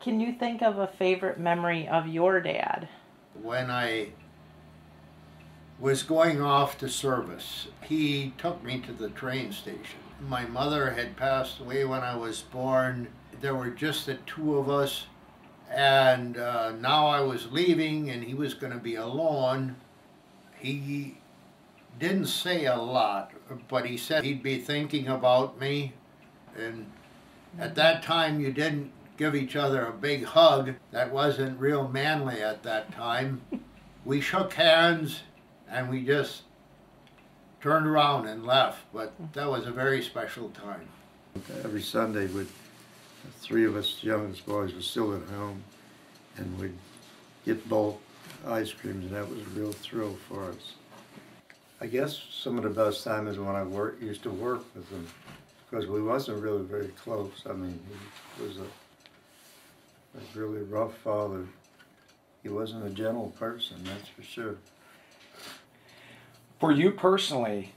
Can you think of a favorite memory of your dad? When I was going off to service, he took me to the train station. My mother had passed away when I was born. There were just the two of us, and now I was leaving and he was going to be alone. He didn't say a lot, but he said he'd be thinking about me. And at that time, you didn't give each other a big hug. That wasn't real manly at that time. We shook hands and we just turned around and left, but that was a very special time. Every Sunday, the three of us youngest boys were still at home, and we'd get bulk ice creams, and that was a real thrill for us. I guess some of the best time is when I used to work with him, because we wasn't really very close. I mean, he was a really rough father. He wasn't a gentle person, that's for sure. For you personally,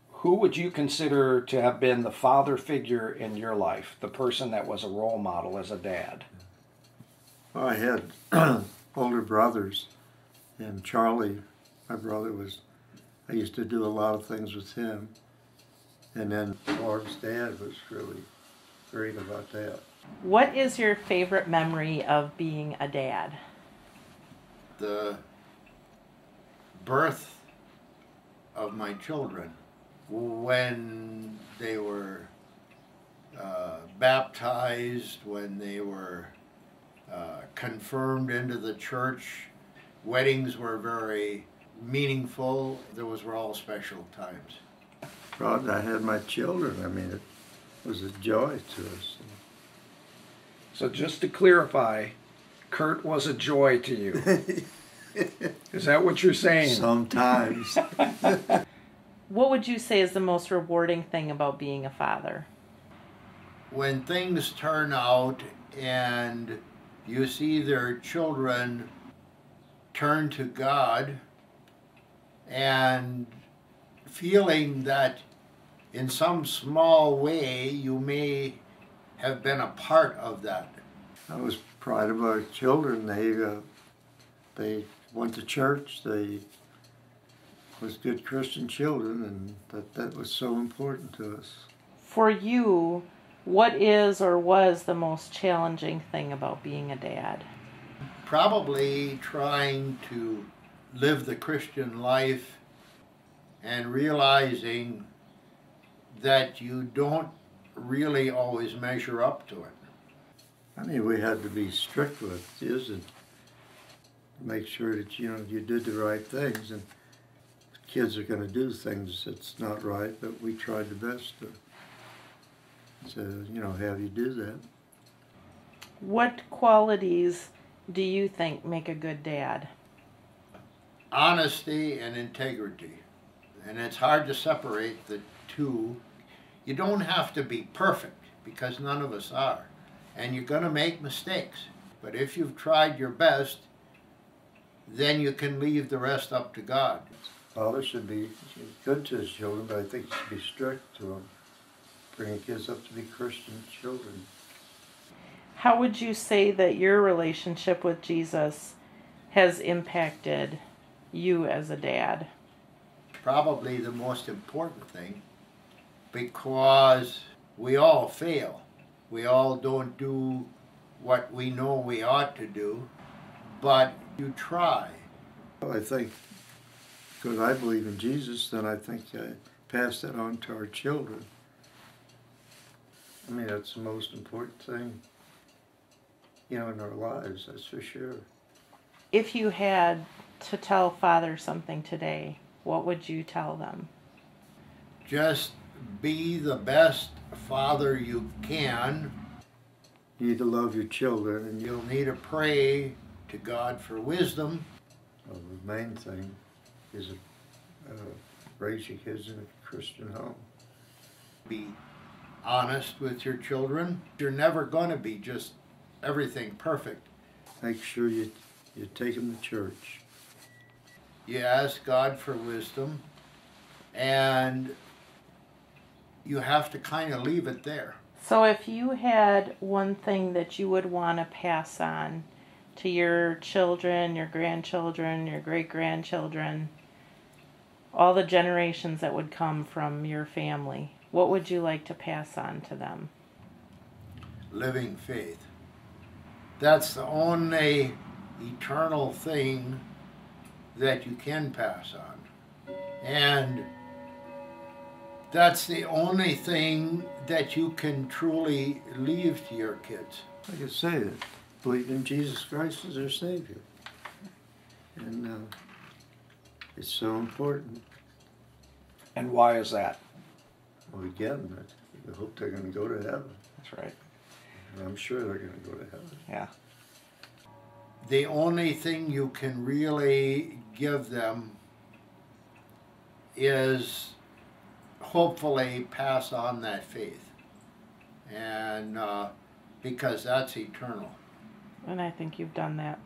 who would you consider to have been the father figure in your life, the person that was a role model as a dad? Well, I had older brothers, and Charlie, my brother, I used to do a lot of things with him. And then Barb's dad was really great about that. What is your favorite memory of being a dad? The birth of my children, when they were baptized, when they were confirmed into the church. Weddings were very meaningful. Those were all special times. Proud I had my children. I mean, it was a joy to us. So just to clarify, Kurt was a joy to you. Is that what you're saying? Sometimes. What would you say is the most rewarding thing about being a father? When things turn out and you see their children turn to God and feeling that in some small way you may have been a part of that. I was proud of our children. They went to church. They was good Christian children, and that was so important to us. For you, what is or was the most challenging thing about being a dad? Probably trying to live the Christian life and realizing that you don't really always measure up to it. I mean, we had to be strict with this and make sure that you did the right things. And kids are going to do things that's not right, but we tried the best to have you do that. What qualities do you think make a good dad? Honesty and integrity. And it's hard to separate the two. You don't have to be perfect, because none of us are. And you're going to make mistakes. But if you've tried your best, then you can leave the rest up to God. Father should be good to his children, but I think he should be strict to them, bringing kids up to be Christian children. How would you say that your relationship with Jesus has impacted you as a dad? Probably the most important thing, because we all fail. We all don't do what we know we ought to do, but you try. Well, I think, because I believe in Jesus, then I think I pass that on to our children. I mean, that's the most important thing, in our lives, that's for sure. If you had to tell Father something today, what would you tell them? Just be the best father you can. You need to love your children, and You'll need to pray to God for wisdom. the main thing is raise your kids in a Christian home. Be honest with your children. You're never going to be just everything perfect. Make sure you take them to church. You ask God for wisdom, and you have to kind of leave it there. So if you had one thing that you would want to pass on to your children, your grandchildren, your great-grandchildren, all the generations that would come from your family, what would you like to pass on to them? Living faith. That's the only eternal thing that you can pass on. And that's the only thing that you can truly leave to your kids. Like I say, believe in Jesus Christ as their Savior. And it's so important. And why is that? Well, again, I hope they're going to go to heaven. That's right. And I'm sure they're going to go to heaven. Yeah. The only thing you can really give them is hopefully pass on that faith. And because that's eternal. And I think you've done that.